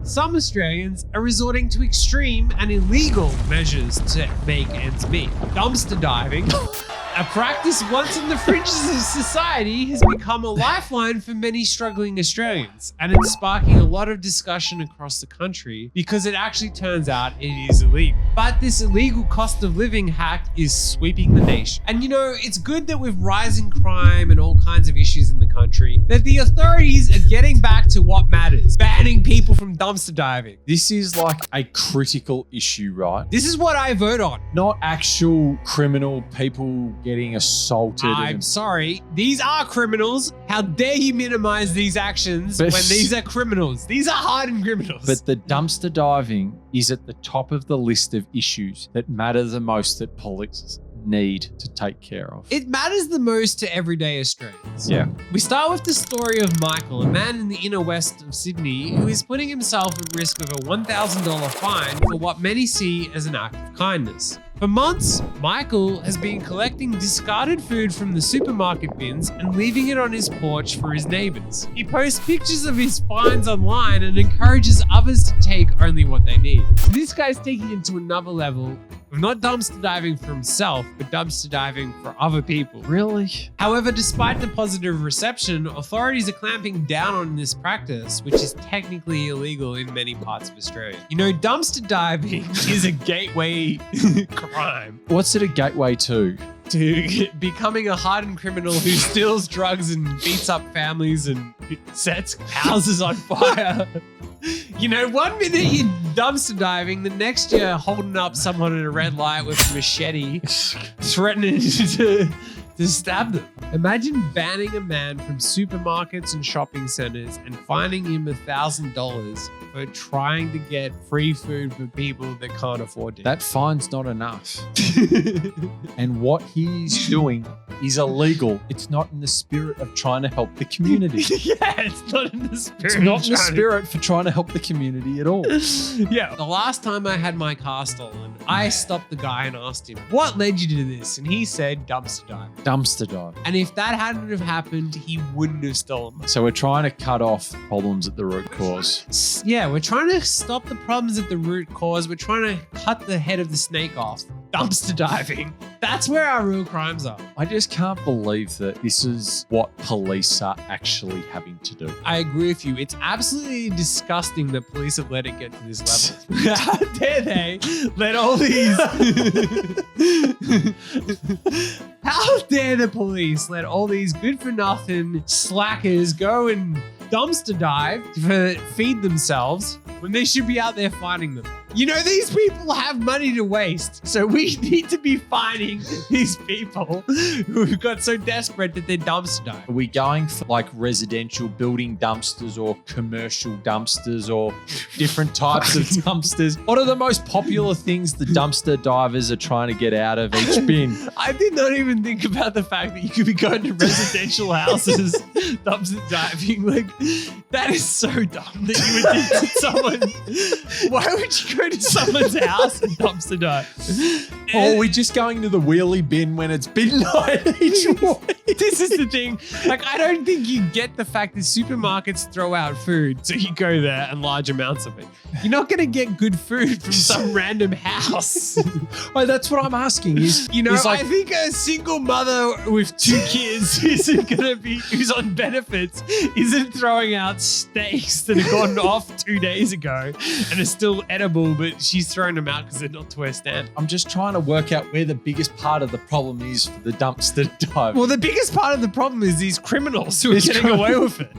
some Australians are resorting to extreme and illegal measures to make ends meet. Dumpster diving, a practice once on the fringes of society, has become a lifeline for many struggling Australians, and it's sparking a lot of discussion across the country because it actually turns out it is illegal. But this illegal cost of living hack is sweeping the nation. And you know, it's good that with rising crime and all kinds of issues in the country, that the authorities are getting back to what matters, banning people from dumpster diving. This is like a critical issue, right? This is what I vote on. Not actual criminal people getting assaulted. I'm sorry. These are criminals. How dare you minimize these actions when these are criminals? These are hardened criminals. But the dumpster diving is at the top of the list of issues that matter the most that police need to take care of. It matters the most to everyday Australians. Yeah. We start with the story of Michael, a man in the inner west of Sydney who is putting himself at risk of a $1,000 fine for what many see as an act of kindness. For months, Michael has been collecting discarded food from the supermarket bins and leaving it on his porch for his neighbors. He posts pictures of his finds online and encourages others to take only what they need. So this guy's taking it to another level of not dumpster diving for himself, but dumpster diving for other people. Really? However, despite the positive reception, authorities are clamping down on this practice, which is technically illegal in many parts of Australia. You know, dumpster diving is a gateway crime What's it a gateway to? to becoming a hardened criminal who steals drugs and beats up families and sets houses on fire. You know, one minute you're dumpster diving, the next you're holding up someone at a red light with a machete, threatening to stab them. Imagine banning a man from supermarkets and shopping centers and fining him $1,000 for trying to get free food for people that can't afford it. That fine's not enough. And what he's doing is illegal. It's not in the spirit of trying to help the community. Yeah, it's not in the spirit. It's not in the spirit for trying to help the community at all. Yeah. The last time I had my car stolen, I stopped the guy and asked him, what led you to this? And he said, dumpster dive. Dumpster dive. And if that hadn't have happened, he wouldn't have stolen them. So we're trying to cut off problems at the root cause. Yeah, we're trying to stop the problems at the root cause. We're trying to cut the head of the snake off. Dumpster diving. That's where our real crimes are. I just can't believe that this is what police are actually having to do. I agree with you. It's absolutely disgusting that police have let it get to this level. How dare they let all these... How dare the police let all these good-for-nothing slackers go and dumpster dive to feed themselves when they should be out there finding them? You know, these people have money to waste, so we need to be finding these people who got so desperate that they're dumpster dive. Are we going for like residential building dumpsters or commercial dumpsters or different types of dumpsters? What are the most popular things the dumpster divers are trying to get out of each bin? I did not even think about the fact that you could be going to residential houses dumpster diving. Like, that is so dumb that you would think that someone... Why would you go to someone's house and dumpster dive? Or are we just going to the wheelie bin when it's bin night each week? This is the thing. Like, I don't think you get the fact that supermarkets throw out food, so you go there and large amounts of it. You're not going to get good food from some random house. Well, that's what I'm asking. You know, I think a single mother with 2 kids who's on benefits isn't throwing out steaks that have gone off 2 days ago and are still edible, but she's throwing them out because they're not to her standard. I'm just trying to work out where the biggest part of the problem is for the dumpster dive. Well, the biggest part of the problem is these criminals who are getting away with it.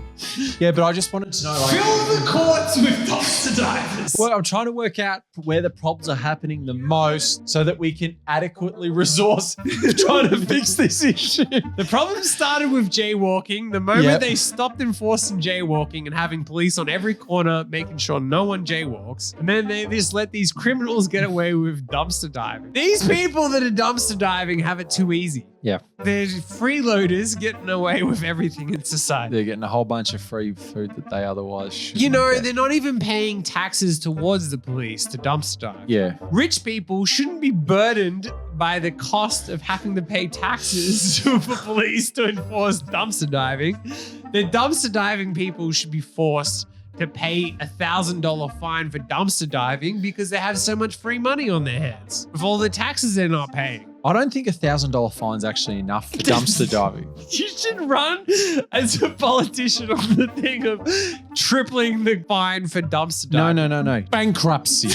Yeah, but I just wanted to know. Fill the courts with dumpster divers. Well, I'm trying to work out where the problems are happening the most so that we can adequately resource trying to fix this issue. The problem started with jaywalking. The moment they stopped enforcing jaywalking and having police on every corner making sure no one jaywalks, and then they just let these criminals get away with dumpster diving. These people that are dumpster diving have it too easy. Yeah. They're freeloaders getting away with everything in society. They're getting a whole bunch of free food that they otherwise shouldn't. You know, get. they're not even paying taxes towards the police to dumpster dive. Yeah. Rich people shouldn't be burdened by the cost of having to pay taxes for police to enforce dumpster diving. The dumpster diving people should be forced to pay a $1,000 fine for dumpster diving because they have so much free money on their hands with all the taxes they're not paying. I don't think $1,000 fine's actually enough for dumpster diving. You should run as a politician on the thing of tripling the fine for dumpster diving. No. Bankruptcy.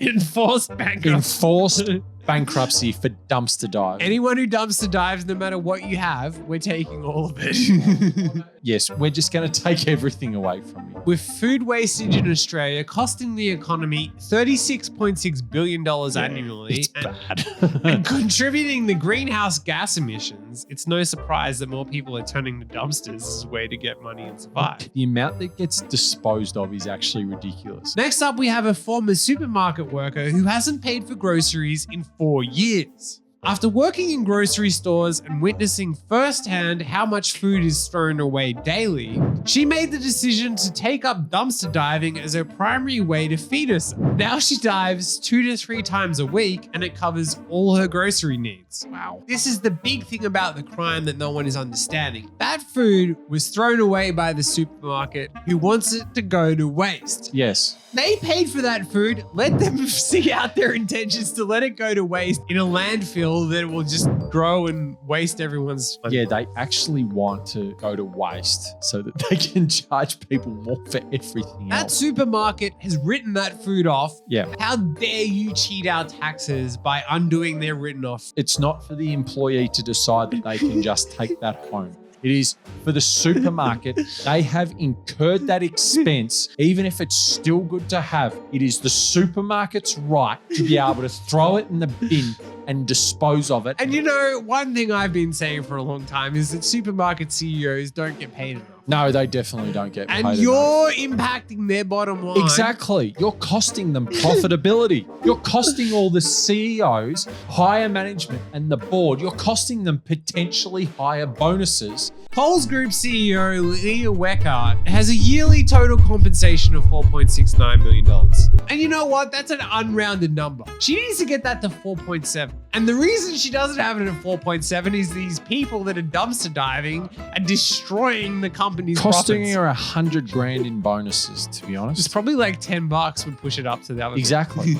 Enforced bankruptcy. Enforced bankruptcy for dumpster diving. Anyone who dumpster dives, no matter what you have, we're taking all of it. Yes, we're just going to take everything away from you. With food wastage in Australia costing the economy $36.6 billion annually It's bad. and contributing the greenhouse gas emissions, it's no surprise that more people are turning to dumpsters as a way to get money and survive. The amount that gets disposed of is actually ridiculous. Next up, we have a former supermarket worker who hasn't paid for groceries in 4 years. After working in grocery stores and witnessing firsthand how much food is thrown away daily, she made the decision to take up dumpster diving as her primary way to feed herself. Now she dives 2 to 3 times a week and it covers all her grocery needs. Wow. This is the big thing about the crime that no one is understanding. That food was thrown away by the supermarket who wants it to go to waste. Yes. They paid for that food. Let them see out their intentions to let it go to waste in a landfill that will just grow and waste everyone's money. Yeah, they actually want to go to waste so that they can charge people more for everything That else. supermarket has written that food off. Yeah. How dare you cheat our taxes by undoing their written off? It's not for the employee to decide that they can just take that home. It is for the supermarket. They have incurred that expense, even if it's still good to have. It is the supermarket's right to be able to throw it in the bin and dispose of it. And you know, one thing I've been saying for a long time is that supermarket CEOs don't get paid enough. No, they definitely don't get paid And enough. you're impacting their bottom line. Exactly. You're costing them profitability. You're costing all the CEOs, higher management, and the board. You're costing them potentially higher bonuses. Coles Group CEO Leah Weckart has a yearly total compensation of $4.69 million. And you know what? That's an unrounded number. She needs to get that to 4.7. And the reason she doesn't have it at 4.7 is these people that are dumpster diving and destroying the company's Costing profits. her $100,000 in bonuses, to be honest. It's probably like $10 would push it up to that. Exactly.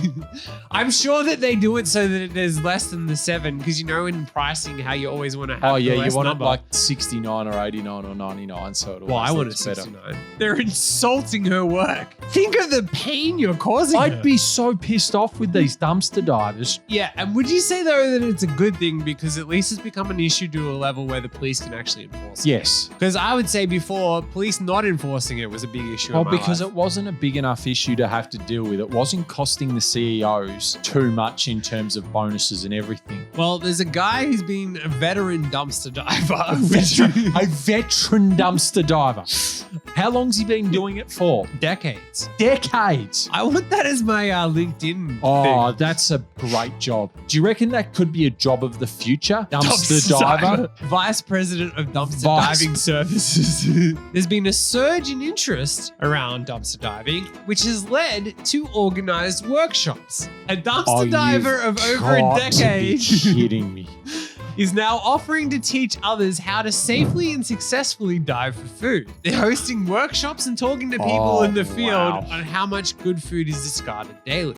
I'm sure that they do it so that there's less than the 7, because you know in pricing how you always want to have Oh yeah, the you less want number. it like 69 or 89 or 99, so it Well, I want a looks better. 69. They're insulting her work. Think of the pain you're causing her. I'd be so pissed off with these dumpster divers. Yeah, and would you say though that it's a good thing because at least it's become an issue to a level where the police can actually enforce it? Yes. Because I would say before, police not enforcing it was a big issue. Well, because it wasn't a big enough issue to have to deal with. It wasn't costing the CEOs too much in terms of bonuses and everything. Well, there's a guy who's been a veteran dumpster diver. A veteran dumpster diver. How long's he been doing it for? Decades. Decades. I want that as my LinkedIn Oh, thing. that's a great job. Do you reckon that could be a job of the future? Dumpster diver? Vice President of Dumpster Vice- Diving Services. There's been a surge in interest around dumpster diving, which has led to organized workshops. A dumpster diver of over a decade Kidding me. is now offering to teach others how to safely and successfully dive for food. They're hosting workshops and talking to people Oh, in the field wow. on how much good food is discarded daily.